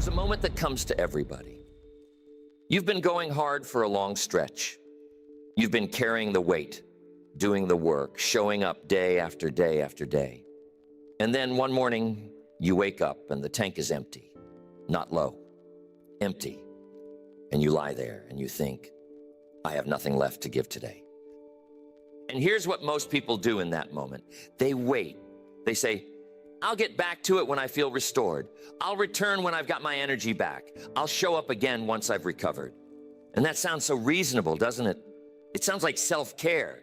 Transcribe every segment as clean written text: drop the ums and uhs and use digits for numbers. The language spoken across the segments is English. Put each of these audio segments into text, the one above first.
There's a moment that comes to everybody. You've been going hard for a long stretch. You've been carrying the weight, doing the work, showing up day after day after day. And then one morning, you wake up and the tank is empty, not low, empty. And you lie there and you think, I have nothing left to give today. And here's what most people do in that moment. They wait. They say, I'll get back to it when I feel restored. I'll return when I've got my energy back. I'll show up again once I've recovered. And that sounds so reasonable, doesn't it? It sounds like self-care.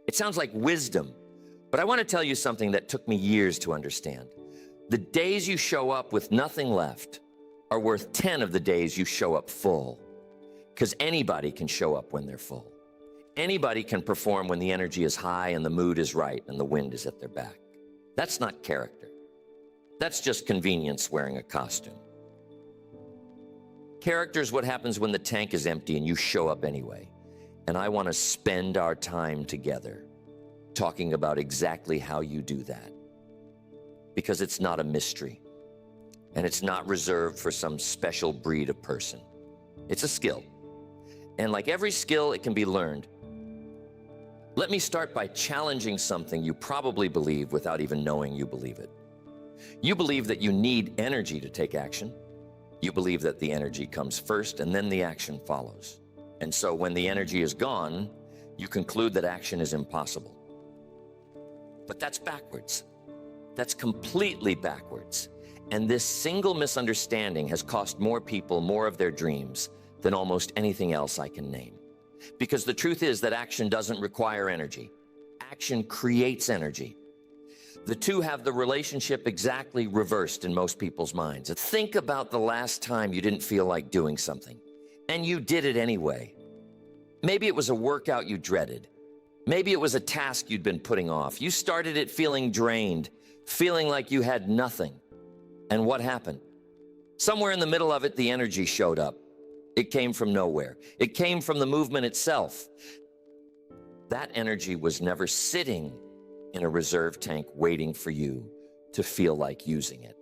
It sounds like wisdom. But I want to tell you something that took me years to understand. The days you show up with nothing left are worth 10 of the days you show up full. Because anybody can show up when they're full. Anybody can perform when the energy is high and the mood is right and the wind is at their back. That's not character. That's just convenience wearing a costume. Character is what happens when the tank is empty and you show up anyway. And I want to spend our time together talking about exactly how you do that. Because it's not a mystery. And it's not reserved for some special breed of person. It's a skill. And like every skill, it can be learned. Let me start by challenging something you probably believe without even knowing you believe it. You believe that you need energy to take action. You believe that the energy comes first and then the action follows. And so when the energy is gone, you conclude that action is impossible. But that's backwards. That's completely backwards. And this single misunderstanding has cost more people more of their dreams than almost anything else I can name. Because the truth is that action doesn't require energy. Action creates energy. The two have the relationship exactly reversed in most people's minds. Think about the last time you didn't feel like doing something, and you did it anyway. Maybe it was a workout you dreaded. Maybe it was a task you'd been putting off. You started it feeling drained, feeling like you had nothing. And what happened? Somewhere in the middle of it, the energy showed up. It came from nowhere. It came from the movement itself. That energy was never sitting in a reserve tank waiting for you to feel like using it.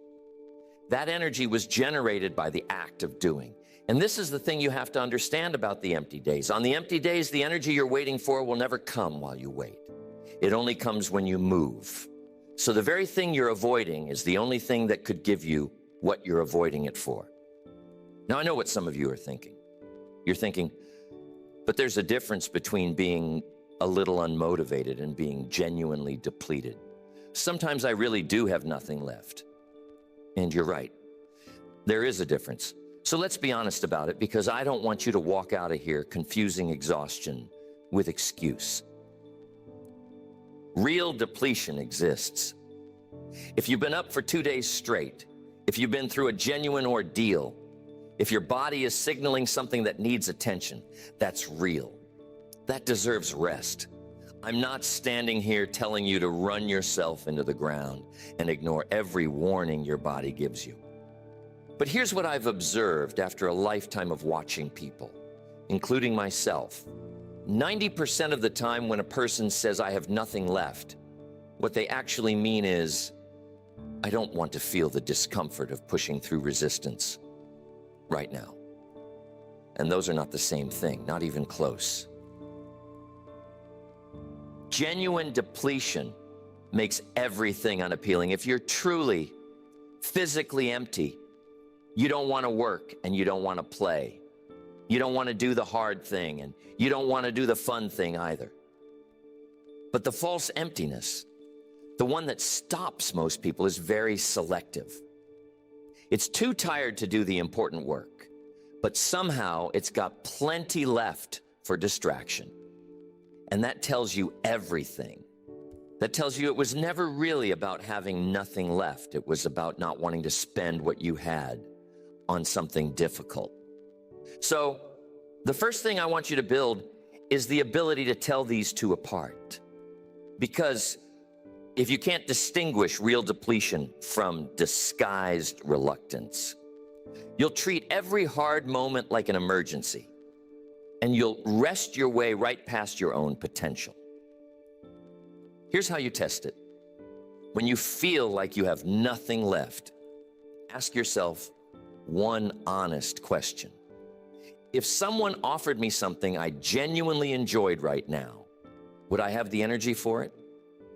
That energy was generated by the act of doing. And this is the thing you have to understand about the empty days. On the empty days, the energy you're waiting for will never come while you wait. It only comes when you move. So the very thing you're avoiding is the only thing that could give you what you're avoiding it for. Now, I know what some of you are thinking. You're thinking, but there's a difference between being a little unmotivated and being genuinely depleted. Sometimes I really do have nothing left. And you're right. There is a difference. So let's be honest about it, because I don't want you to walk out of here confusing exhaustion with excuse. Real depletion exists. If you've been up for 2 days straight, if you've been through a genuine ordeal, if your body is signaling something that needs attention, that's real. That deserves rest. I'm not standing here telling you to run yourself into the ground and ignore every warning your body gives you. But here's what I've observed after a lifetime of watching people, including myself. 90% of the time when a person says, I have nothing left, what they actually mean is, I don't want to feel the discomfort of pushing through resistance right now. And those are not the same thing, not even close. Genuine depletion makes everything unappealing. If you're truly physically empty, you don't want to work and you don't want to play. You don't want to do the hard thing and you don't want to do the fun thing either. But the false emptiness, the one that stops most people, is very selective. It's too tired to do the important work, but somehow it's got plenty left for distraction. And that tells you everything. That tells you it was never really about having nothing left. It was about not wanting to spend what you had on something difficult. So the first thing I want you to build is the ability to tell these two apart. Because if you can't distinguish real depletion from disguised reluctance, you'll treat every hard moment like an emergency, and you'll rest your way right past your own potential. Here's how you test it. When you feel like you have nothing left, ask yourself, one honest question. If someone offered me something I genuinely enjoyed right now, would I have the energy for it?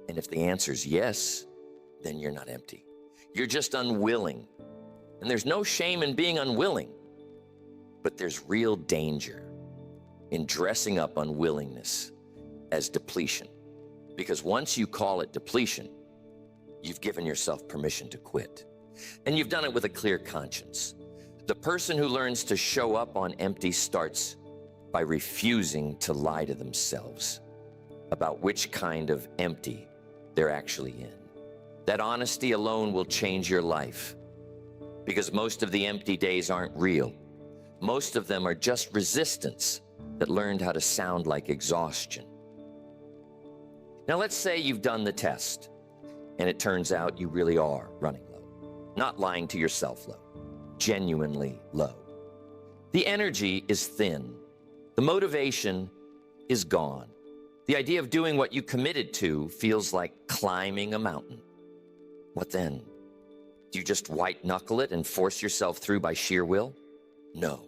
And if the answer is yes, then you're not empty. You're just unwilling. And there's no shame in being unwilling, but there's real danger in dressing up unwillingness as depletion. Because once you call it depletion, you've given yourself permission to quit. And you've done it with a clear conscience. The person who learns to show up on empty starts by refusing to lie to themselves about which kind of empty they're actually in. That honesty alone will change your life, because most of the empty days aren't real. Most of them are just resistance that learned how to sound like exhaustion. Now let's say you've done the test and it turns out you really are running low. Not lying to yourself low, genuinely low. The energy is thin. The motivation is gone. The idea of doing what you committed to feels like climbing a mountain. What then? Do you just white knuckle it and force yourself through by sheer will? No.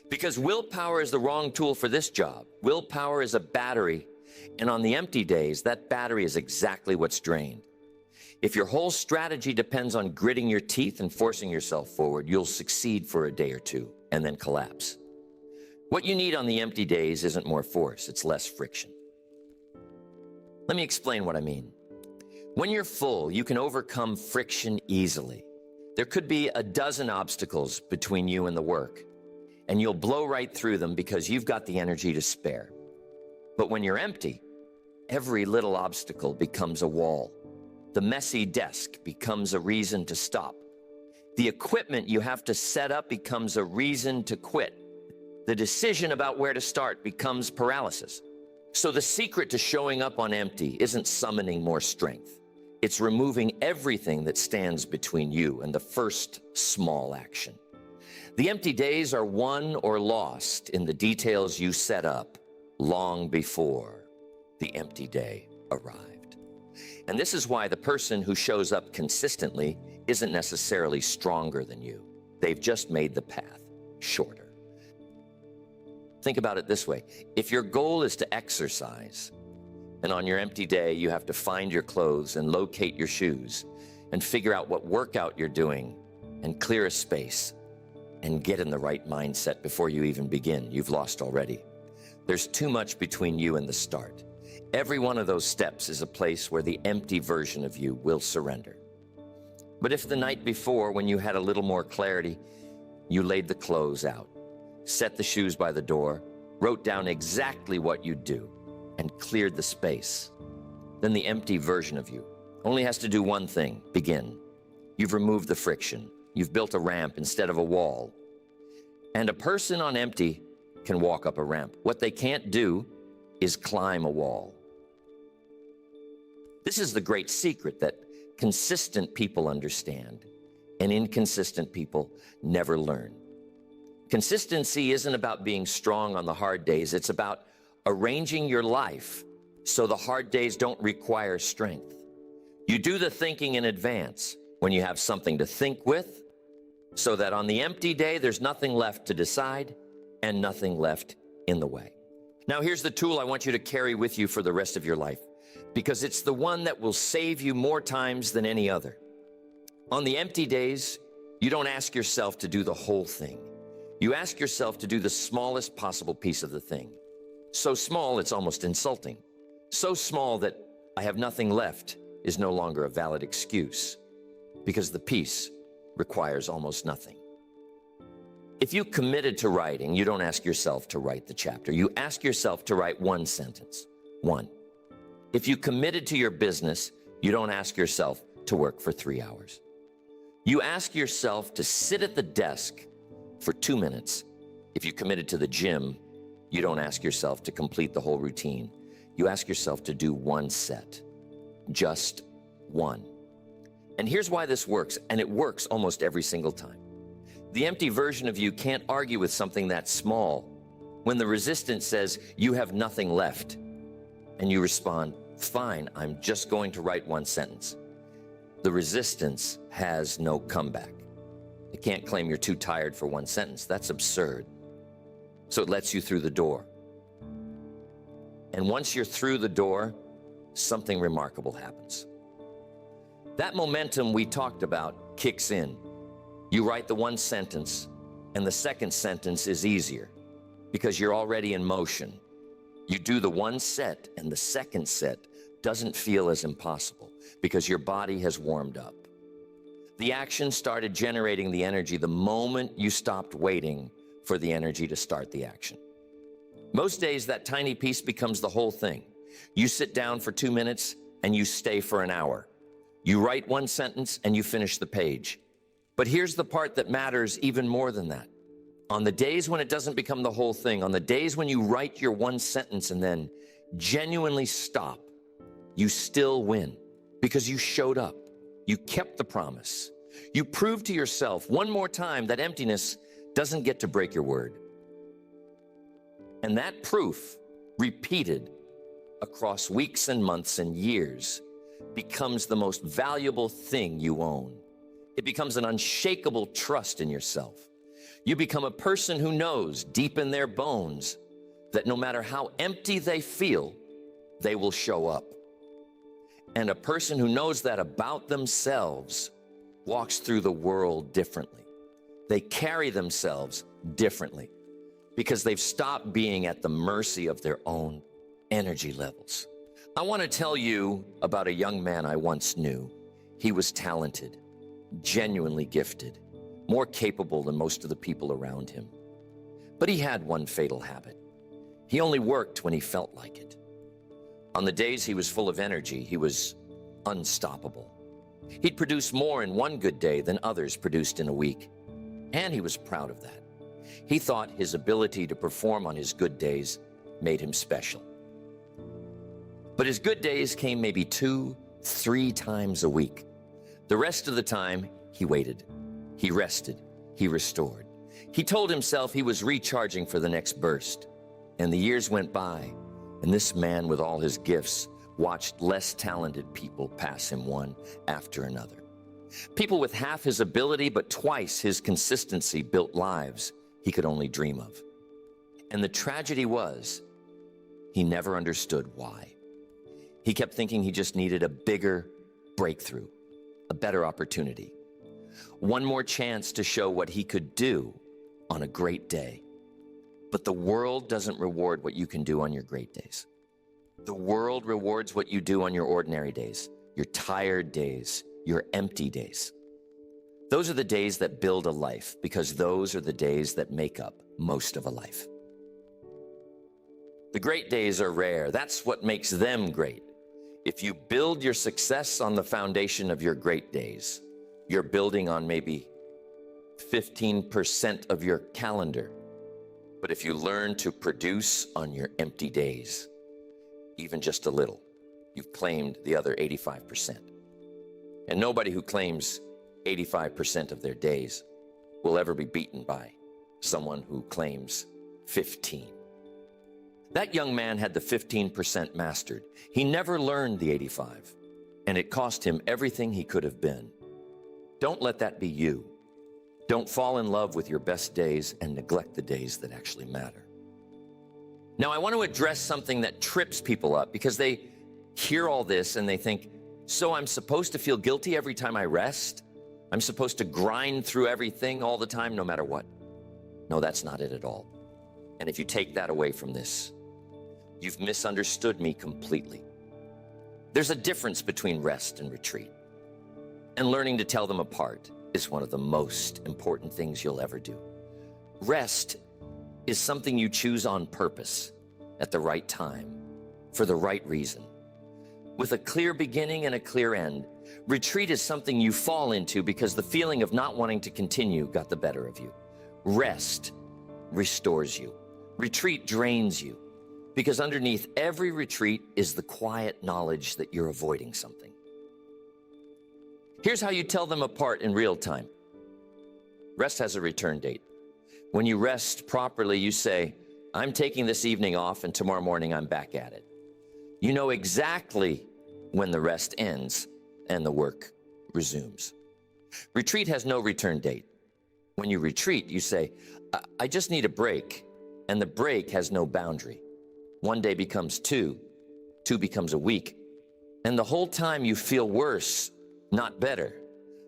Because willpower is the wrong tool for this job. Willpower is a battery, and on the empty days, that battery is exactly what's drained. If your whole strategy depends on gritting your teeth and forcing yourself forward, you'll succeed for a day or two and then collapse. What you need on the empty days isn't more force, it's less friction. Let me explain what I mean. When you're full, you can overcome friction easily. There could be a dozen obstacles between you and the work, and you'll blow right through them because you've got the energy to spare. But when you're empty, every little obstacle becomes a wall. The messy desk becomes a reason to stop. The equipment you have to set up becomes a reason to quit. The decision about where to start becomes paralysis. So the secret to showing up on empty isn't summoning more strength. It's removing everything that stands between you and the first small action. The empty days are won or lost in the details you set up long before the empty day arrived. And this is why the person who shows up consistently isn't necessarily stronger than you. They've just made the path shorter. Think about it this way. If your goal is to exercise, and on your empty day you have to find your clothes and locate your shoes and figure out what workout you're doing and clear a space and get in the right mindset before you even begin, you've lost already. There's too much between you and the start. Every one of those steps is a place where the empty version of you will surrender. But if the night before, when you had a little more clarity, you laid the clothes out, set the shoes by the door, wrote down exactly what you'd do, and cleared the space, then the empty version of you only has to do one thing: begin. You've removed the friction. You've built a ramp instead of a wall. And a person on empty can walk up a ramp. What they can't do is climb a wall. This is the great secret that consistent people understand, and inconsistent people never learn. Consistency isn't about being strong on the hard days. It's about arranging your life so the hard days don't require strength. You do the thinking in advance when you have something to think with, so that on the empty day, there's nothing left to decide and nothing left in the way. Now, here's the tool I want you to carry with you for the rest of your life, because it's the one that will save you more times than any other. On the empty days, you don't ask yourself to do the whole thing. You ask yourself to do the smallest possible piece of the thing. So small, it's almost insulting. So small that I have nothing left is no longer a valid excuse, because the piece requires almost nothing. If you committed to writing, you don't ask yourself to write the chapter. You ask yourself to write one sentence. One. If you committed to your business, you don't ask yourself to work for 3 hours. You ask yourself to sit at the desk for 2 minutes. If you committed to the gym, you don't ask yourself to complete the whole routine. You ask yourself to do one set. Just one. And here's why this works, and it works almost every single time. The empty version of you can't argue with something that small when the resistance says you have nothing left, and you respond, fine, I'm just going to write one sentence. The resistance has no comeback. It can't claim you're too tired for one sentence. That's absurd. So it lets you through the door. And once you're through the door, something remarkable happens. That momentum we talked about kicks in. You write the one sentence, and the second sentence is easier because you're already in motion. You do the one set, and the second set doesn't feel as impossible because your body has warmed up. The action started generating the energy the moment you stopped waiting for the energy to start the action. Most days, that tiny piece becomes the whole thing. You sit down for 2 minutes and you stay for an hour. You write one sentence and you finish the page. But here's the part that matters even more than that. On the days when it doesn't become the whole thing, on the days when you write your one sentence and then genuinely stop, you still win because you showed up. You kept the promise. You proved to yourself one more time that emptiness doesn't get to break your word. And that proof, repeated across weeks and months and years, becomes the most valuable thing you own. It becomes an unshakable trust in yourself. You become a person who knows deep in their bones that no matter how empty they feel, they will show up. And a person who knows that about themselves walks through the world differently. They carry themselves differently because they've stopped being at the mercy of their own energy levels. I want to tell you about a young man I once knew. He was talented, genuinely gifted, more capable than most of the people around him. But he had one fatal habit. He only worked when he felt like it. On the days he was full of energy, he was unstoppable. He'd produce more in one good day than others produced in a week, and he was proud of that. He thought his ability to perform on his good days made him special. But his good days came maybe 2-3 times a week. The rest of the time, he waited. He rested. He restored. He told himself he was recharging for the next burst. And the years went by, and this man with all his gifts watched less talented people pass him one after another. People with half his ability but twice his consistency built lives he could only dream of. And the tragedy was, he never understood why. He kept thinking he just needed a bigger breakthrough, a better opportunity, one more chance to show what he could do on a great day. But the world doesn't reward what you can do on your great days. The world rewards what you do on your ordinary days, your tired days, your empty days. Those are the days that build a life, because those are the days that make up most of a life. The great days are rare. That's what makes them great. If you build your success on the foundation of your great days, you're building on maybe 15% of your calendar. But if you learn to produce on your empty days, even just a little, you've claimed the other 85%. And nobody who claims 85% of their days will ever be beaten by someone who claims 15. That young man had the 15% mastered. He never learned the 85, and it cost him everything he could have been. Don't let that be you. Don't fall in love with your best days and neglect the days that actually matter. Now, I want to address something that trips people up because they hear all this and they think, so I'm supposed to feel guilty every time I rest? I'm supposed to grind through everything all the time, no matter what? No, that's not it at all. And if you take that away from this, you've misunderstood me completely. There's a difference between rest and retreat, and learning to tell them apart is one of the most important things you'll ever do. Rest is something you choose on purpose, at the right time, for the right reason, with a clear beginning and a clear end. Retreat is something you fall into because the feeling of not wanting to continue got the better of you. Rest restores you. Retreat drains you, because underneath every retreat is the quiet knowledge that you're avoiding something. Here's how you tell them apart in real time. Rest has a return date. When you rest properly, you say, I'm taking this evening off and tomorrow morning I'm back at it. You know exactly when the rest ends and the work resumes. Retreat has no return date. When you retreat, you say, I just need a break. And the break has no boundary. One day becomes two, two becomes a week. And the whole time you feel worse, not better,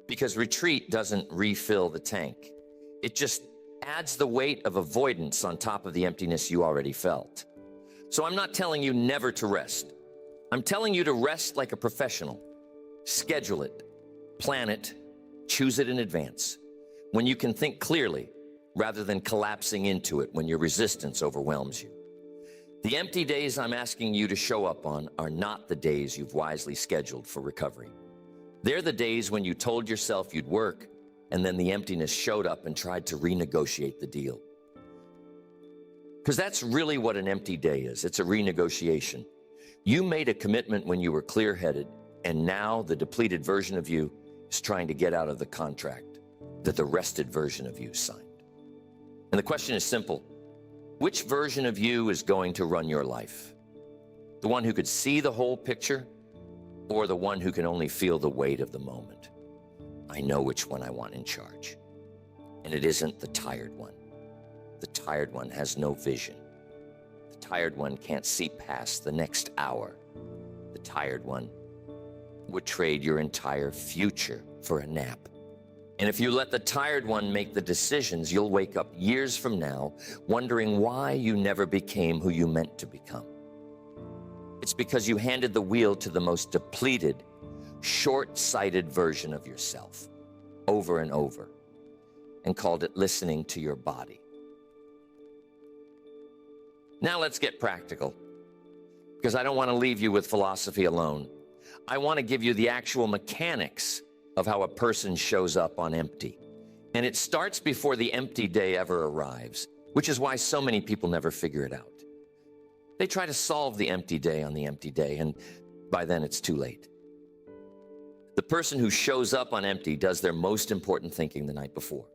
because retreat doesn't refill the tank. It just adds the weight of avoidance on top of the emptiness you already felt. So I'm not telling you never to rest. I'm telling you to rest like a professional. Schedule it, plan it, choose it in advance, when you can think clearly rather than collapsing into it when your resistance overwhelms you. The empty days I'm asking you to show up on are not the days you've wisely scheduled for recovery. They're the days when you told yourself you'd work, and then the emptiness showed up and tried to renegotiate the deal. Because that's really what an empty day is. It's a renegotiation. You made a commitment when you were clear-headed, and now the depleted version of you is trying to get out of the contract that the rested version of you signed. And the question is simple. Which version of you is going to run your life? The one who could see the whole picture, or the one who can only feel the weight of the moment? I know which one I want in charge. And it isn't the tired one. The tired one has no vision. The tired one can't see past the next hour. The tired one would trade your entire future for a nap. And if you let the tired one make the decisions, you'll wake up years from now wondering why you never became who you meant to become. It's because you handed the wheel to the most depleted, short-sighted version of yourself over and over and called it listening to your body. Now let's get practical, because I don't want to leave you with philosophy alone. I want to give you the actual mechanics of how a person shows up on empty. And it starts before the empty day ever arrives, which is why so many people never figure it out. They try to solve the empty day on the empty day, and by then it's too late. The person who shows up on empty does their most important thinking the night before.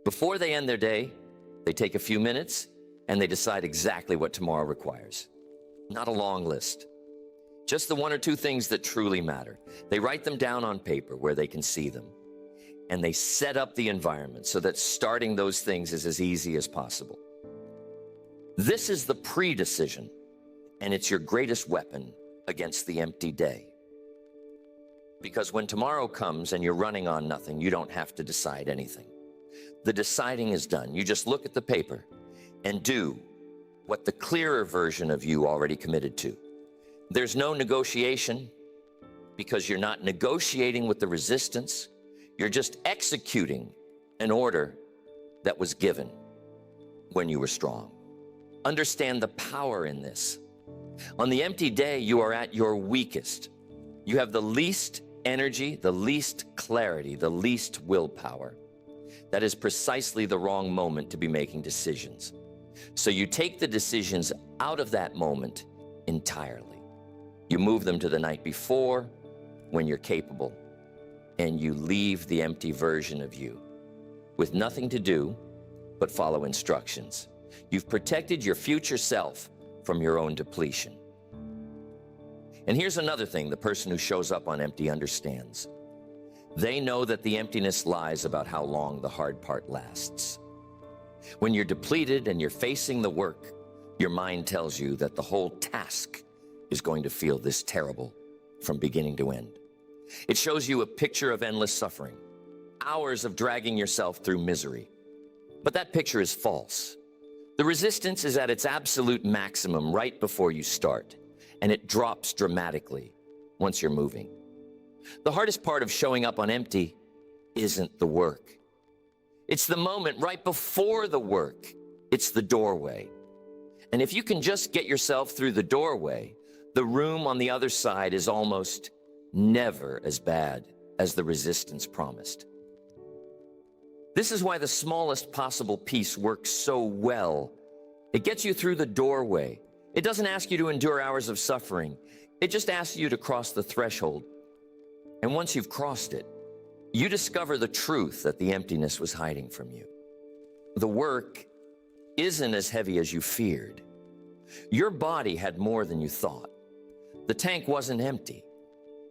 Before they end their day, they take a few minutes and they decide exactly what tomorrow requires. Not a long list. Just the one or two things that truly matter. They write them down on paper where they can see them. And they set up the environment so that starting those things is as easy as possible. This is the pre-decision, and it's your greatest weapon against the empty day. Because when tomorrow comes and you're running on nothing, you don't have to decide anything. The deciding is done. You just look at the paper and do what the clearer version of you already committed to. There's no negotiation, because you're not negotiating with the resistance. You're just executing an order that was given when you were strong. Understand the power in this. On the empty day, you are at your weakest. You have the least energy, the least clarity, the least willpower. That is precisely the wrong moment to be making decisions. So you take the decisions out of that moment entirely. You move them to the night before, when you're capable, and you leave the empty version of you with nothing to do but follow instructions. You've protected your future self from your own depletion. And here's another thing the person who shows up on empty understands. They know that the emptiness lies about how long the hard part lasts. When you're depleted and you're facing the work, your mind tells you that the whole task is going to feel this terrible from beginning to end. It shows you a picture of endless suffering, hours of dragging yourself through misery. But that picture is false. The resistance is at its absolute maximum right before you start, and it drops dramatically once you're moving. The hardest part of showing up on empty isn't the work. It's the moment right before the work. It's the doorway. And if you can just get yourself through the doorway, the room on the other side is almost never as bad as the resistance promised. This is why the smallest possible piece works so well. It gets you through the doorway. It doesn't ask you to endure hours of suffering. It just asks you to cross the threshold. And once you've crossed it, you discover the truth that the emptiness was hiding from you. The work isn't as heavy as you feared. Your body had more than you thought. The tank wasn't empty.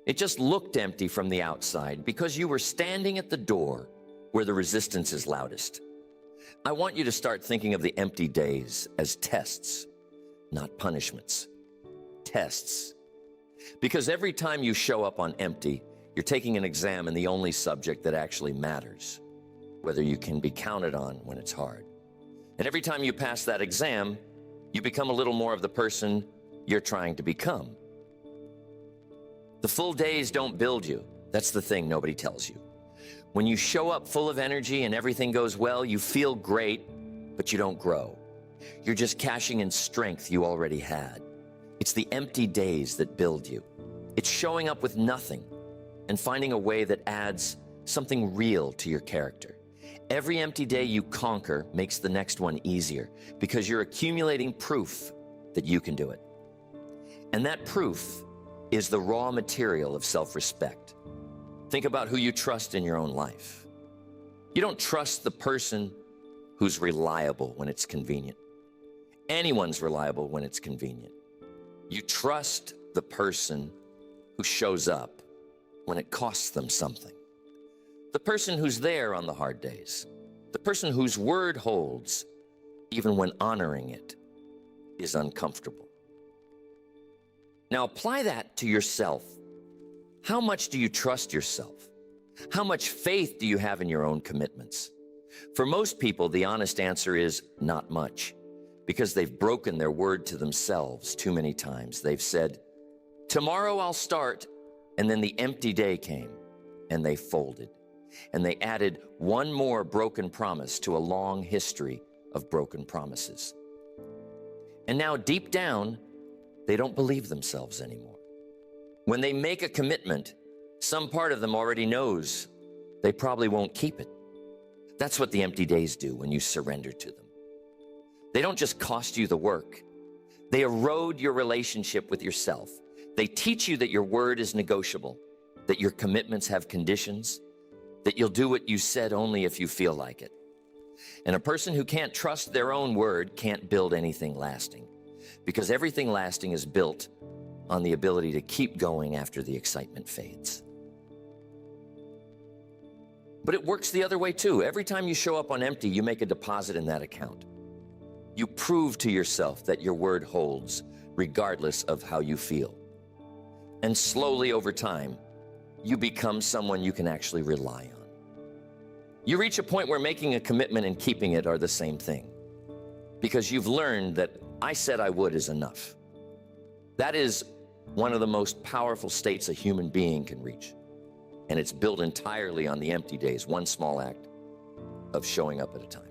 It just looked empty from the outside because you were standing at the door where the resistance is loudest. I want you to start thinking of the empty days as tests, not punishments. Tests. Because every time you show up on empty, you're taking an exam in the only subject that actually matters, whether you can be counted on when it's hard. And every time you pass that exam, you become a little more of the person you're trying to become. The full days don't build you. That's the thing nobody tells you. When you show up full of energy and everything goes well, you feel great, but you don't grow. You're just cashing in strength you already had. It's the empty days that build you. It's showing up with nothing and finding a way that adds something real to your character. Every empty day you conquer makes the next one easier because you're accumulating proof that you can do it. And that proof is the raw material of self-respect. Think about who you trust in your own life. You don't trust the person who's reliable when it's convenient. Anyone's reliable when it's convenient. You trust the person who shows up when it costs them something. The person who's there on the hard days. The person whose word holds, even when honoring it is uncomfortable. Now apply that to yourself. How much do you trust yourself? How much faith do you have in your own commitments? For most people, the honest answer is not much, because they've broken their word to themselves too many times. They've said, tomorrow I'll start, and then the empty day came, and they folded. And they added one more broken promise to a long history of broken promises. And now deep down, they don't believe themselves anymore. When they make a commitment, some part of them already knows they probably won't keep it. That's what the empty days do when you surrender to them. They don't just cost you the work. They erode your relationship with yourself. They teach you that your word is negotiable, that your commitments have conditions, that you'll do what you said only if you feel like it. And a person who can't trust their own word can't build anything lasting, because everything lasting is built on the ability to keep going after the excitement fades. But it works the other way too. Every time you show up on empty, you make a deposit in that account. You prove to yourself that your word holds, regardless of how you feel. And slowly over time, you become someone you can actually rely on. You reach a point where making a commitment and keeping it are the same thing, because you've learned that I said I would is enough. That is one of the most powerful states a human being can reach. And it's built entirely on the empty days, one small act of showing up at a time.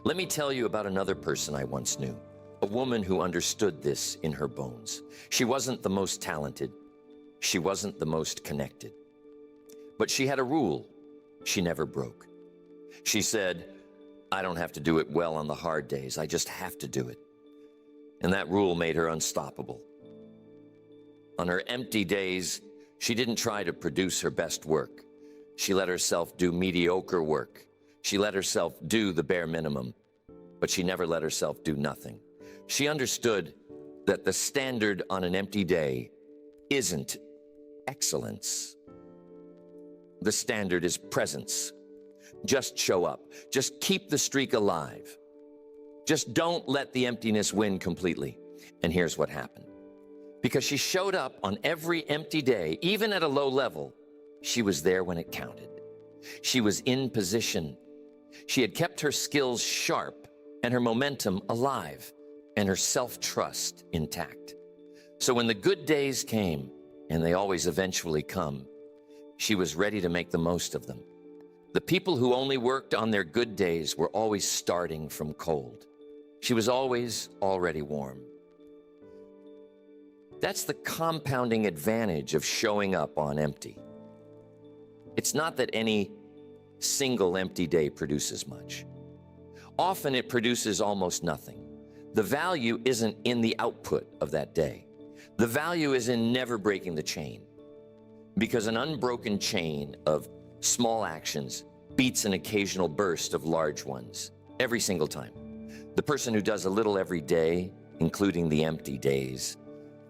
Let me tell you about another person I once knew, a woman who understood this in her bones. She wasn't the most talented. She wasn't the most connected. But she had a rule she never broke. She said, I don't have to do it well on the hard days. I just have to do it. And that rule made her unstoppable. On her empty days, she didn't try to produce her best work. She let herself do mediocre work. She let herself do the bare minimum, but she never let herself do nothing. She understood that the standard on an empty day isn't excellence. The standard is presence. Just show up. Just keep the streak alive. Just don't let the emptiness win completely. And here's what happened. Because she showed up on every empty day, even at a low level, she was there when it counted. She was in position. She had kept her skills sharp and her momentum alive and her self-trust intact. So when the good days came, and they always eventually come, she was ready to make the most of them. The people who only worked on their good days were always starting from cold. She was always already warm. That's the compounding advantage of showing up on empty. It's not that any single empty day produces much. Often it produces almost nothing. The value isn't in the output of that day. The value is in never breaking the chain, because an unbroken chain of small actions beats an occasional burst of large ones every single time. The person who does a little every day, including the empty days,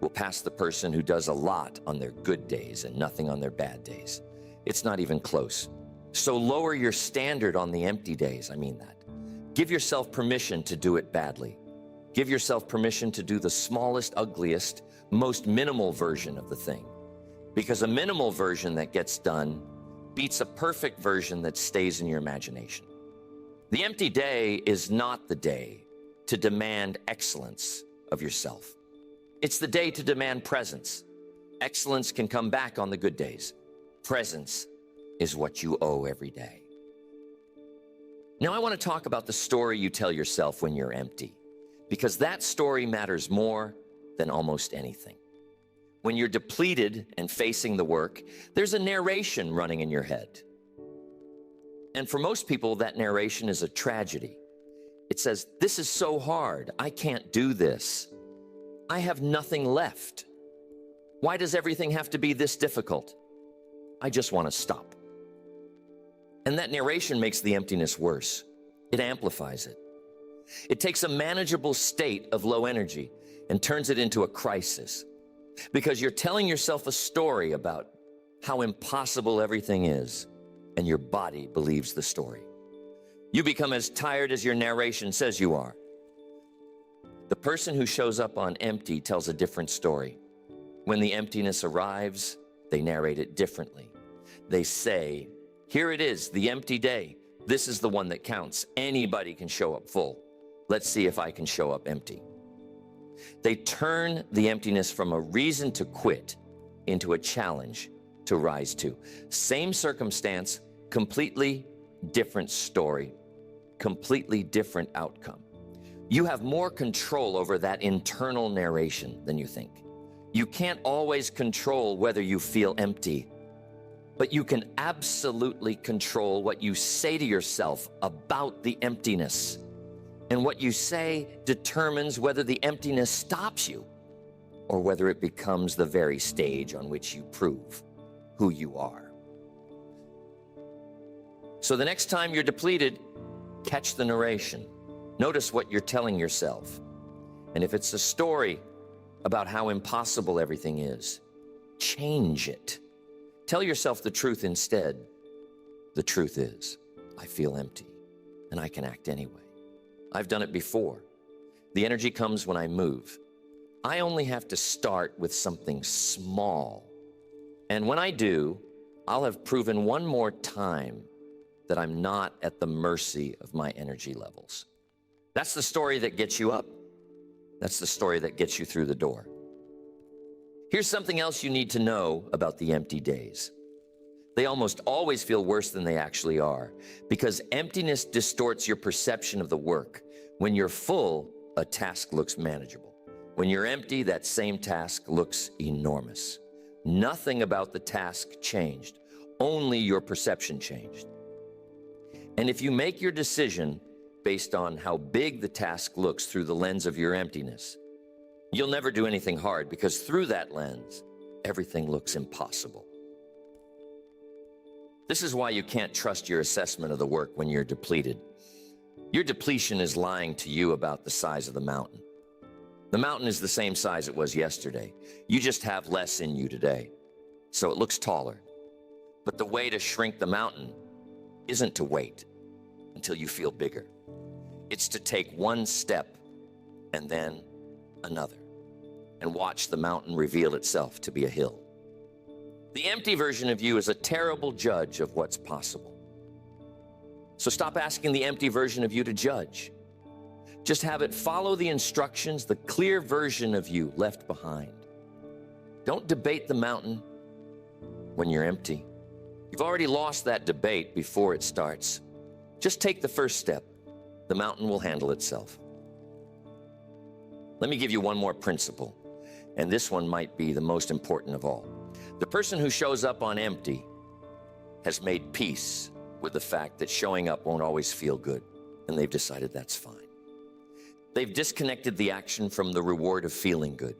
will pass the person who does a lot on their good days and nothing on their bad days. It's not even close. So lower your standard on the empty days. I mean that. Give yourself permission to do it badly. Give yourself permission to do the smallest, ugliest, most minimal version of the thing. Because a minimal version that gets done beats a perfect version that stays in your imagination. The empty day is not the day to demand excellence of yourself. It's the day to demand presence. Excellence can come back on the good days. Presence is what you owe every day. Now I want to talk about the story you tell yourself when you're empty, because that story matters more than almost anything. When you're depleted and facing the work, there's a narration running in your head. And for most people, that narration is a tragedy. It says, "This is so hard. I can't do this. I have nothing left. Why does everything have to be this difficult? I just want to stop." And that narration makes the emptiness worse. It amplifies it. It takes a manageable state of low energy and turns it into a crisis. Because you're telling yourself a story about how impossible everything is, and your body believes the story. You become as tired as your narration says you are. The person who shows up on empty tells a different story. When the emptiness arrives, they narrate it differently. They say, "Here it is, the empty day. This is the one that counts. Anybody can show up full. Let's see if I can show up empty." They turn the emptiness from a reason to quit into a challenge to rise to. Same circumstance, completely different story, completely different outcome. You have more control over that internal narration than you think. You can't always control whether you feel empty, but you can absolutely control what you say to yourself about the emptiness. And what you say determines whether the emptiness stops you or whether it becomes the very stage on which you prove who you are. So the next time you're depleted, catch the narration. Notice what you're telling yourself. And if it's a story about how impossible everything is, change it. Tell yourself the truth instead. The truth is, I feel empty and I can act anyway. I've done it before. The energy comes when I move. I only have to start with something small. And when I do, I'll have proven one more time that I'm not at the mercy of my energy levels. That's the story that gets you up. That's the story that gets you through the door. Here's something else you need to know about the empty days. They almost always feel worse than they actually are, because emptiness distorts your perception of the work. When you're full, a task looks manageable. When you're empty, that same task looks enormous. Nothing about the task changed, only your perception changed. And if you make your decision based on how big the task looks through the lens of your emptiness, you'll never do anything hard, because through that lens, everything looks impossible. This is why you can't trust your assessment of the work when you're depleted. Your depletion is lying to you about the size of the mountain. The mountain is the same size it was yesterday. You just have less in you today, so it looks taller. But the way to shrink the mountain isn't to wait until you feel bigger. It's to take one step and then another, and watch the mountain reveal itself to be a hill. The empty version of you is a terrible judge of what's possible. So stop asking the empty version of you to judge. Just have it follow the instructions, the clear version of you left behind. Don't debate the mountain when you're empty. You've already lost that debate before it starts. Just take the first step. The mountain will handle itself. Let me give you one more principle, and this one might be the most important of all. The person who shows up on empty has made peace with the fact that showing up won't always feel good, and they've decided that's fine. They've disconnected the action from the reward of feeling good,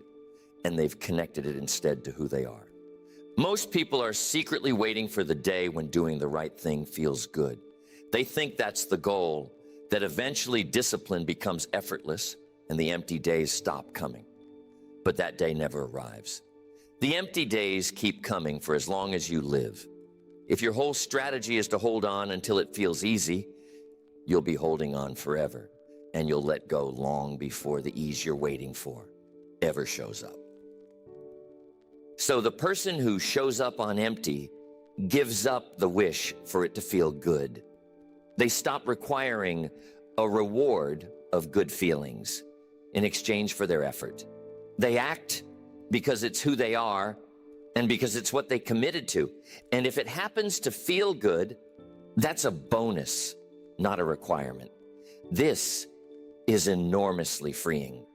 and they've connected it instead to who they are. Most people are secretly waiting for the day when doing the right thing feels good. They think that's the goal, that eventually discipline becomes effortless and the empty days stop coming. But that day never arrives. The empty days keep coming for as long as you live. If your whole strategy is to hold on until it feels easy, you'll be holding on forever, and you'll let go long before the ease you're waiting for ever shows up. So the person who shows up on empty gives up the wish for it to feel good. They stop requiring a reward of good feelings in exchange for their effort. They act because it's who they are and because it's what they committed to. And if it happens to feel good, that's a bonus, not a requirement. This is enormously freeing,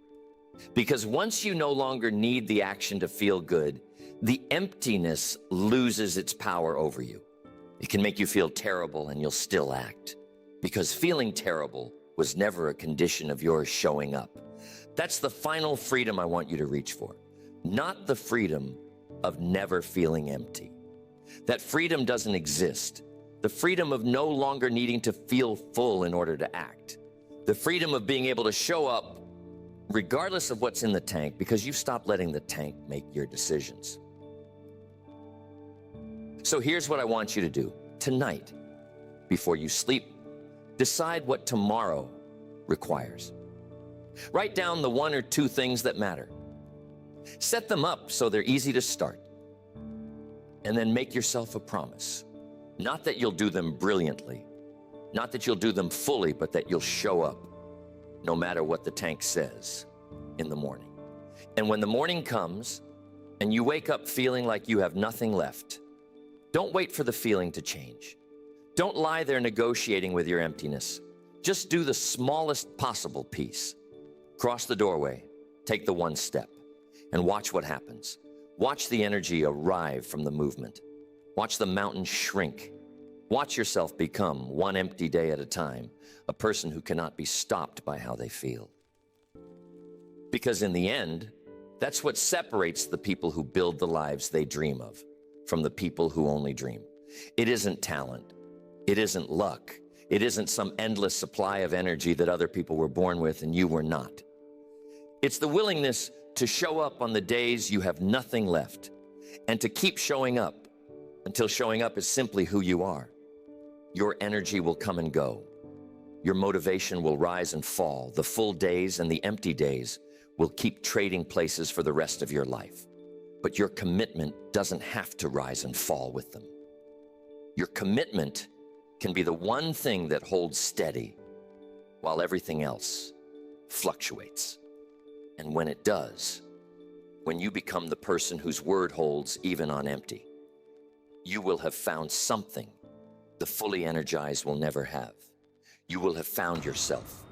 because once you no longer need the action to feel good, the emptiness loses its power over you. It can make you feel terrible and you'll still act, because feeling terrible was never a condition of yours showing up. That's the final freedom I want you to reach for, not the freedom of never feeling empty. That freedom doesn't exist. The freedom of no longer needing to feel full in order to act. The freedom of being able to show up regardless of what's in the tank, because you've stopped letting the tank make your decisions. So here's what I want you to do. Tonight, before you sleep, decide what tomorrow requires. Write down the one or two things that matter. Set them up so they're easy to start. And then make yourself a promise. Not that you'll do them brilliantly, not that you'll do them fully, but that you'll show up no matter what the tank says in the morning. And when the morning comes and you wake up feeling like you have nothing left, don't wait for the feeling to change. Don't lie there negotiating with your emptiness. Just do the smallest possible piece. Cross the doorway, take the one step, and watch what happens. Watch the energy arrive from the movement. Watch the mountain shrink. Watch yourself become, one empty day at a time, a person who cannot be stopped by how they feel. Because in the end, that's what separates the people who build the lives they dream of from the people who only dream. It isn't talent. It isn't luck. It isn't some endless supply of energy that other people were born with and you were not. It's the willingness to show up on the days you have nothing left, and to keep showing up until showing up is simply who you are. Your energy will come and go. Your motivation will rise and fall. The full days and the empty days will keep trading places for the rest of your life. But your commitment doesn't have to rise and fall with them. Your commitment can be the one thing that holds steady while everything else fluctuates. And when it does, when you become the person whose word holds even on empty, you will have found something the fully energized will never have. You will have found yourself.